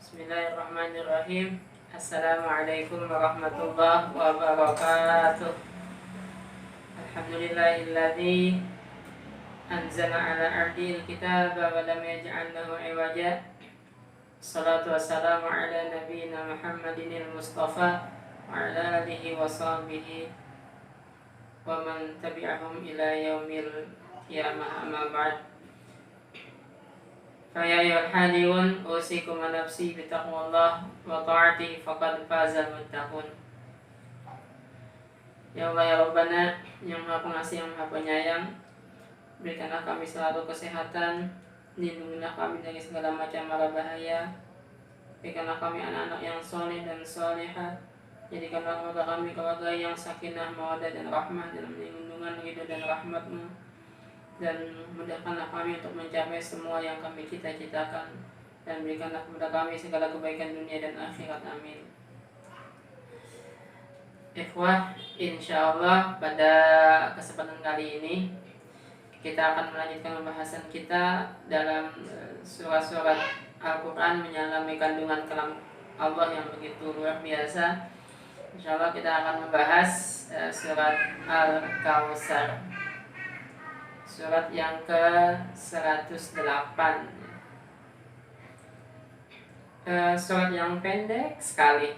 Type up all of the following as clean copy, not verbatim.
Bismillahirrahmanirrahim. Assalamualaikum warahmatullahi wabarakatuh. Alhamdulillahilladzi anzala ala abdil kitaba wa lam yaj'al lahu iwaja. Salatu wassalamu ala nabiyyina Muhammadinil Mustafa wa ala alihi wa sahbihi wa man tabi'ahum ila yaumil qiyamah, amma ba'd. Faya ayyuhal hadiun usikum wa nafsi bitaqwallah wa ta'atihi faqad fazal muttaqun. Ya Allah ya Rabbana, yang Maha Pengasih, yang Maha Penyayang, berikanlah kami selalu kesehatan, lindungilah kami dari segala macam mara bahaya, berikanlah kami anak-anak yang soleh dan solehat, jadikanlah keluarga kami keluarga yang sakinah, mawaddah dan rahmah dalam lindungan ridho dan rahmat-Mu, dan mudahkanlah kami untuk mencapai semua yang kami cita-citakan, dan berikanlah kepada kami segala kebaikan dunia dan akhirat, amin. Ikhwah, insyaallah pada kesempatan kali ini kita akan melanjutkan pembahasan kita dalam surat-surat Al-Quran menyalami kandungan kalam Allah yang begitu luar biasa. Insyaallah kita akan membahas surat Al-Kautsar, surat yang ke-108. Surat yang pendek sekali,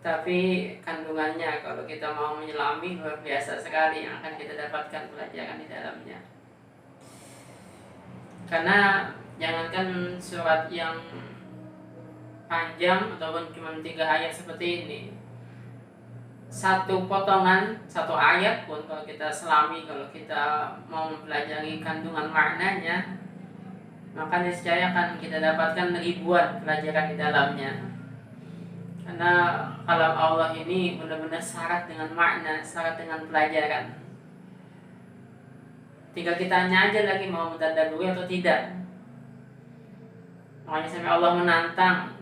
tapi kandungannya kalau kita mau menyelami luar biasa sekali yang akan kita dapatkan pelajaran di dalamnya. Karena jangankan surat yang panjang ataupun cuma 3 ayat seperti ini, satu potongan, satu ayat pun kalau kita selami, kalau kita mau mempelajari kandungan maknanya, maka niscaya akan kita dapatkan ribuan pelajaran di dalamnya. Karena kalam Allah ini benar-benar syarat dengan makna, syarat dengan pelajaran. Tinggal kitanya aja lagi mau mentadabburi atau tidak. Makanya sampai Allah menantang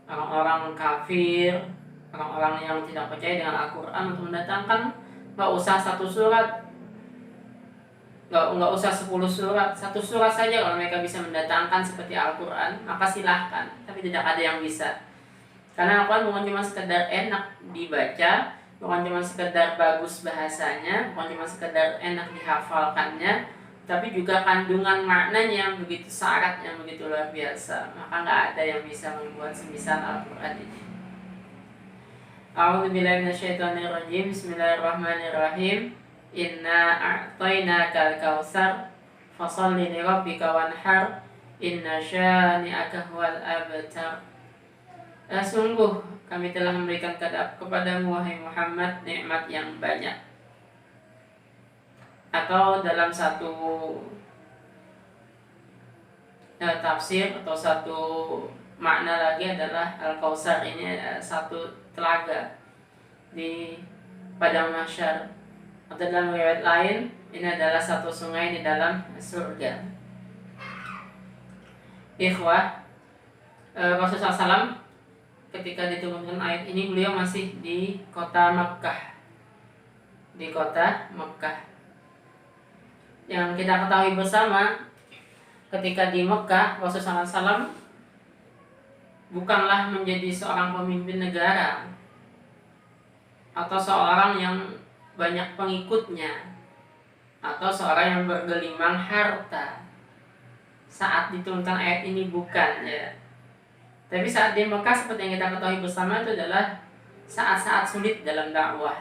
orang-orang kafir, orang-orang yang tidak percaya dengan Al-Quran untuk mendatangkan nggak usah 1 surat, nggak usah 10 surat, 1 surat saja. Kalau mereka bisa mendatangkan seperti Al-Quran, maka silahkan. Tapi tidak ada yang bisa. Karena Al-Quran bukan cuma sekedar enak dibaca, bukan cuma sekedar bagus bahasanya, bukan cuma sekedar enak dihafalkannya, tapi juga kandungan maknanya yang begitu syarat, yang begitu luar biasa. Maka nggak ada yang bisa membuat semisal Al-Quran ini. A'udzubillahi minasyaitonirrajim. Bismillahirrahmanirrahim. Inna a'tainakal kautsar fasholli lirabbika wanhar inna syani'aka huwal abtar. Sungguh kami telah memberikan kepadamu wahai Muhammad nikmat yang banyak. Atau dalam satu tafsir atau satu makna lagi adalah Al-Kautsar ini satu telaga di padang mahsyar. Atau dalam riwayat lain ini adalah satu sungai di dalam surga. Ikhwah, Rasulullah SAW ketika diturunkan ayat ini beliau masih di kota Mekkah. Di kota Mekkah. Yang kita ketahui bersama, ketika di Mekkah Rasulullah SAW bukanlah menjadi seorang pemimpin negara atau seorang yang banyak pengikutnya atau seorang yang bergelimang harta saat diturunkan ayat ini, bukan ya. Tapi saat di Mekah seperti yang kita ketahui bersama itu adalah saat-saat sulit dalam dakwah,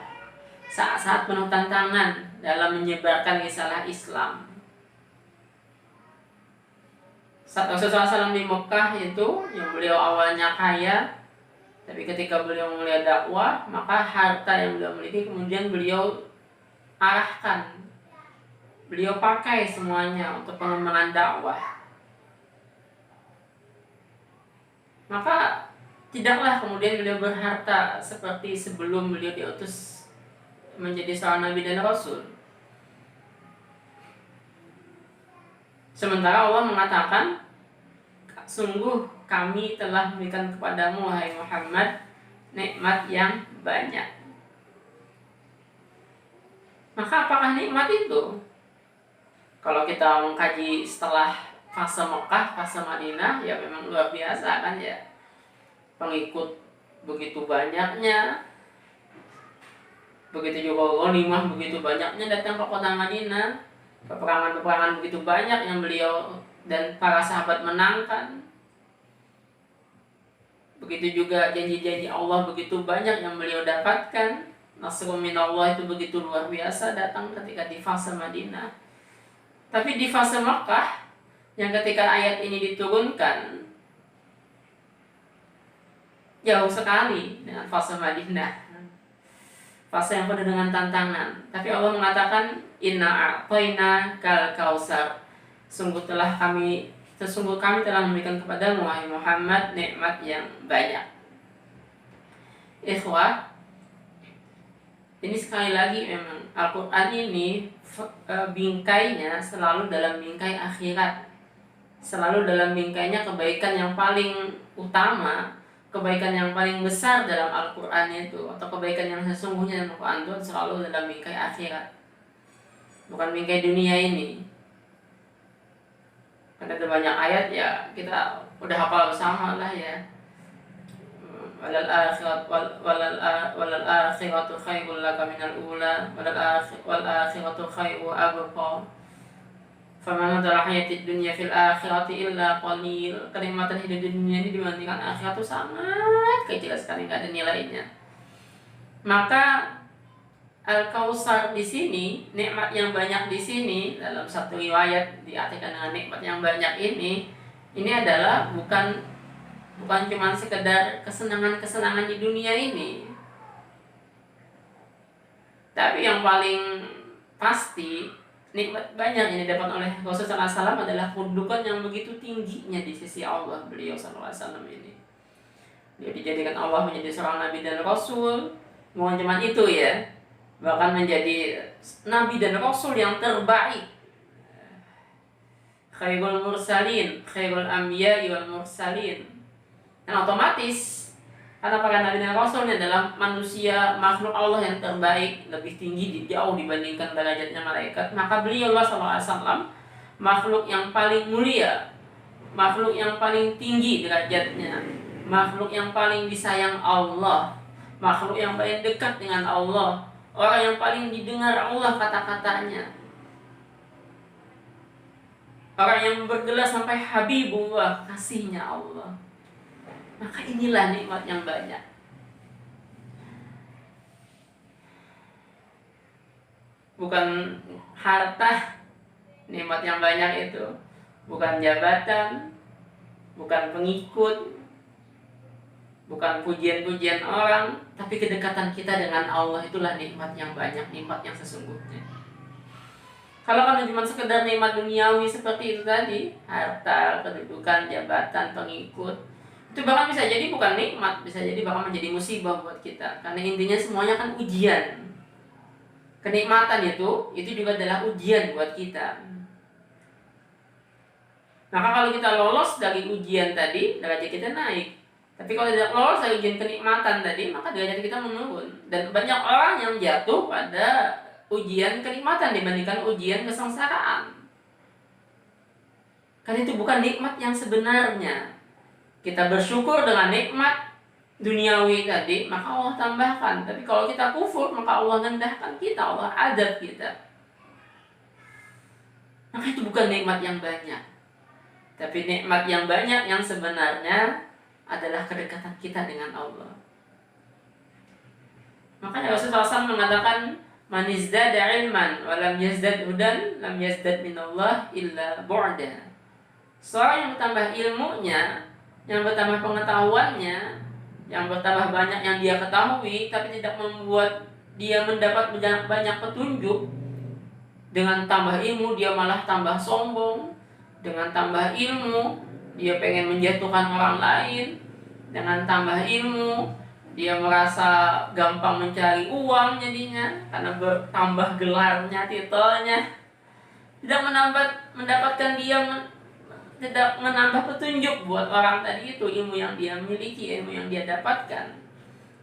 saat-saat penuh tantangan dalam menyebarkan risalah Islam. Saat Rasulullah SAW di Mekah itu, yang beliau awalnya kaya, tapi ketika beliau mulai dakwah, maka harta yang beliau miliki kemudian beliau arahkan, beliau pakai semuanya untuk pengembangan dakwah. Maka tidaklah kemudian beliau berharta seperti sebelum beliau diutus menjadi seorang nabi dan rasul. Sementara Allah mengatakan, sungguh kami telah memberikan kepadamu wahai Muhammad nikmat yang banyak. Maka apakah nikmat itu? Kalau kita mengkaji setelah fase Mekah, fase Madinah ya memang luar biasa kan ya. Pengikut begitu banyaknya, begitu juga ghanimah begitu banyaknya datang ke kota Madinah. Peperangan-peperangan begitu banyak yang beliau dan para sahabat menangkan. Begitu juga janji-janji Allah begitu banyak yang beliau dapatkan. Nasrun minallah itu begitu luar biasa datang ketika di fase Madinah. Tapi di fase Makkah yang ketika ayat ini diturunkan jauh sekali dengan fase Madinah, fase yang penuh dengan tantangan. Tapi Allah mengatakan inna a'tayna kal kausar, sesungguh kami telah memberikan kepadamu wahai Muhammad nikmat yang banyak. Ikhwah, ini sekali lagi memang Al-Quran ini bingkainya selalu dalam bingkai akhirat, selalu dalam bingkainya kebaikan yang paling utama, kebaikan yang paling besar dalam Al-Quran itu, atau kebaikan yang sesungguhnya dalam Al-Quran itu selalu dalam bingkai akhirat, bukan bingkai dunia ini. Karena ada banyak ayat ya kita udah hafal bersama lah ya. Walal akhiratu khairul laka minal ula wal akhiratu khairu abqa. Faman hadara hayatid dunya fil akhirati illa qalil. Kenikmatan hidup di dunia ini dibandingkan akhirat itu sangat kecil sekali, enggak ada nilainya. Maka Al-Kausar di sini, nikmat yang banyak di sini dalam satu riwayat diartikan dengan nikmat yang banyak ini adalah bukan cuma sekedar kesenangan-kesenangan di dunia ini. Tapi yang paling pasti nikmat banyak yang didapat oleh Rasulullah SAW adalah kedudukan yang begitu tingginya di sisi Allah beliau SAW ini. Dia dijadikan Allah menjadi seorang nabi dan rasul, bukan cuma itu ya, bahkan menjadi nabi dan rasul yang terbaik, khairul mursalin, khairul anbiya wal mursalin. Dan otomatis karena para nabi dan rasul ini adalah manusia, makhluk Allah yang terbaik, lebih tinggi jauh dibandingkan derajatnya malaikat, maka beliau SAW makhluk yang paling mulia, makhluk yang paling tinggi derajatnya, makhluk yang paling disayang Allah, makhluk yang paling dekat dengan Allah, orang yang paling didengar Allah kata-katanya, orang yang bergelar sampai Habibullah, kasihnya Allah. Maka inilah nikmat yang banyak. Bukan harta, nikmat yang banyak itu bukan jabatan, bukan pengikut, bukan pujian-pujian orang, tapi kedekatan kita dengan Allah, itulah nikmat yang banyak, nikmat yang sesungguhnya. Kalau kan cuma sekedar nikmat duniawi seperti itu tadi, harta, kedudukan, jabatan, pengikut, itu bahkan bisa jadi bukan nikmat, bisa jadi bahkan menjadi musibah buat kita. Karena intinya semuanya kan ujian. Kenikmatan itu juga adalah ujian buat kita. Maka kalau kita lolos dari ujian tadi, derajat kita naik. Tapi kalau tidak lolos dari ujian kenikmatan tadi, maka derajat kita menurun. Dan banyak orang yang jatuh pada ujian kenikmatan dibandingkan ujian kesengsaraan. Karena itu bukan nikmat yang sebenarnya. Kita bersyukur dengan nikmat duniawi tadi, maka Allah tambahkan. Tapi kalau kita kufur, maka Allah rendahkan kita, Allah adab kita. Maka itu bukan nikmat yang banyak. Tapi nikmat yang banyak yang sebenarnya adalah kedekatan kita dengan Allah. Makanya Rasulullah SAW mengatakan, man izdada ilman wa lam yazdad hudan lam yazdad minallah illa bu'da. Seorang yang bertambah ilmunya, yang bertambah pengetahuannya, yang bertambah banyak yang dia ketahui, tapi tidak membuat dia mendapat banyak petunjuk. Dengan tambah ilmu dia malah tambah sombong. Dengan tambah ilmu dia pengen menjatuhkan orang lain. Dengan tambah ilmu dia merasa gampang mencari uang jadinya, karena bertambah gelarnya, titelnya. Tidak mendapatkan dia tidak menambah petunjuk buat orang tadi itu, ilmu yang dia miliki, ilmu yang dia dapatkan.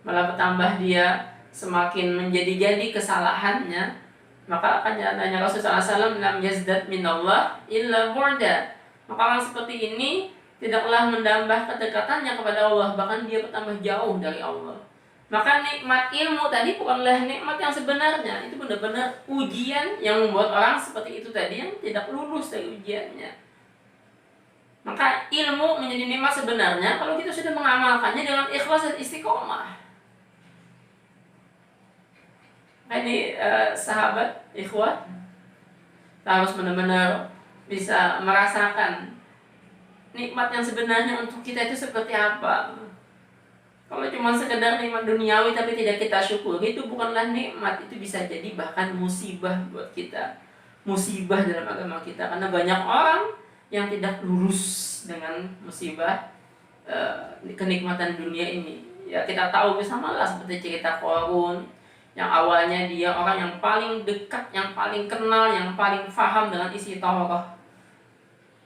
Malah bertambah dia semakin menjadi-jadi kesalahannya. Maka akan nyatanya Rasulullah SAW lam yazdad minallah illa burda. Maka orang seperti ini tidaklah menambah kedekatannya kepada Allah, bahkan dia bertambah jauh dari Allah. Maka nikmat ilmu tadi bukanlah nikmat yang sebenarnya, itu benar-benar ujian yang membuat orang seperti itu tadi yang tidak lulus dari ujiannya. Maka ilmu menjadi nikmat sebenarnya kalau kita sudah mengamalkannya dengan ikhlas dan istiqomah. Ini sahabat, ikhwah, harus benar-benar bisa merasakan nikmat yang sebenarnya untuk kita itu seperti apa. Kalau cuma sekedar nikmat duniawi tapi tidak kita syukuri, itu bukanlah nikmat, itu bisa jadi bahkan musibah buat kita, musibah dalam agama kita. Karena banyak orang yang tidak lurus dengan musibah kenikmatan dunia ini. Ya kita tahu bersama lah seperti cerita Qarun, yang awalnya dia orang yang paling dekat, yang paling kenal, yang paling paham dengan isi Taurat.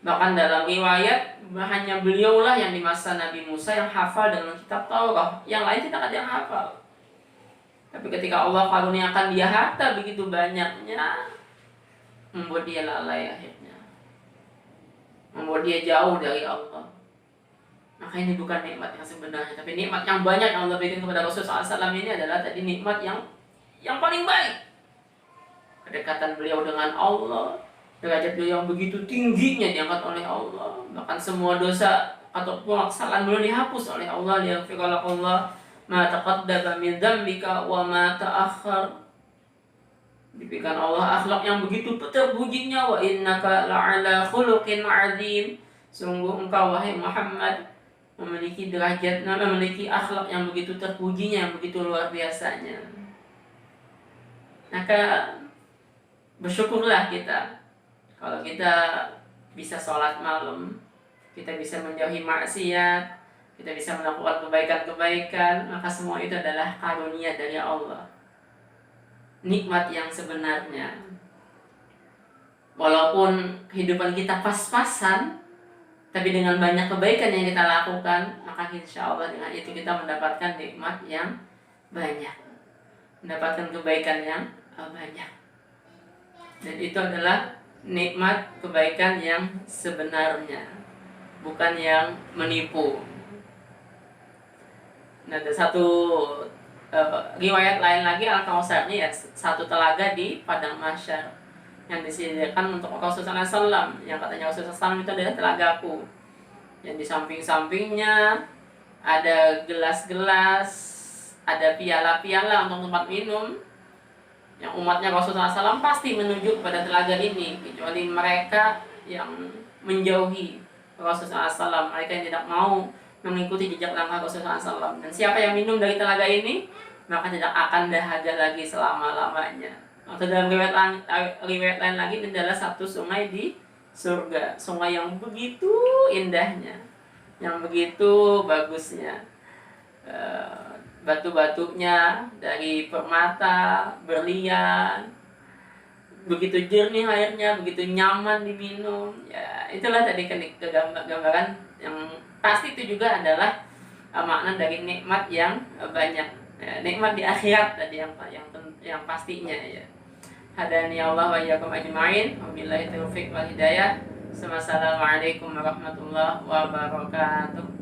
Bahkan dalam riwayat hanya beliaulah yang di masa Nabi Musa yang hafal dengan kitab Taurat, yang lain tidak ada yang hafal. Tapi ketika Allah karuniakan dia harta begitu banyaknya, membuat dia lalai akhirnya, membuat dia jauh dari Allah. Maka ini bukan nikmat yang sebenarnya, tapi nikmat yang banyak yang Allah berikan kepada Rasulullah SAW ini adalah tadi nikmat yang paling baik. Kedekatan beliau dengan Allah, derajat beliau yang begitu tingginya diangkat oleh Allah. Bahkan semua dosa ataupun kesalahan beliau dihapus oleh Allah. Yaghfirullah ma taqaddama min dzambika wa ma ta'akhkhar. Diberikan Allah akhlak yang begitu terpujinya, wa innaka la'ala khuluqin 'adzim. Sungguh engkau wahai Muhammad memiliki derajat, memiliki akhlak yang begitu terpujinya, yang begitu luar biasanya. Maka bersyukurlah kita kalau kita bisa sholat malam, kita bisa menjauhi maksiat, kita bisa melakukan kebaikan-kebaikan, maka semua itu adalah karunia dari Allah, nikmat yang sebenarnya. Walaupun kehidupan kita pas-pasan, tapi dengan banyak kebaikan yang kita lakukan, maka insya Allah dengan itu kita mendapatkan nikmat yang banyak, mendapatkan kebaikan yang banyak. Dan itu adalah nikmat kebaikan yang sebenarnya, bukan yang menipu. Nah, ada satu riwayat lain lagi, Al-Kautsar ini ya, satu telaga di padang mahsyar yang disediakan untuk Rasulullah SAW, yang katanya Rasulullah SAW itu adalah telagaku, yang di samping-sampingnya ada gelas-gelas, ada piala-piala untuk tempat minum, yang umatnya Rasulullah SAW pasti menuju kepada telaga ini, kecuali mereka yang menjauhi Rasulullah SAW, mereka yang tidak mau mengikuti jejak langkah Rasulullah SAW. Dan siapa yang minum dari telaga ini, maka tidak akan dahaga lagi selama-lamanya. Atau dalam riwayat lain lagi, ini adalah satu sungai di surga, sungai yang begitu indahnya, yang begitu bagusnya, batu-batunya dari permata, berlian, begitu jernih airnya, begitu nyaman diminum. Ya, itulah tadi gambaran yang pasti itu juga adalah makna dari nikmat yang banyak, ya, nikmat di akhirat tadi yang pastinya ya. Hadani Allah wa iyyakum ajma'in. Wabillahi taufiq wal hidayah. Wassalamualaikum warahmatullahi wabarakatuh.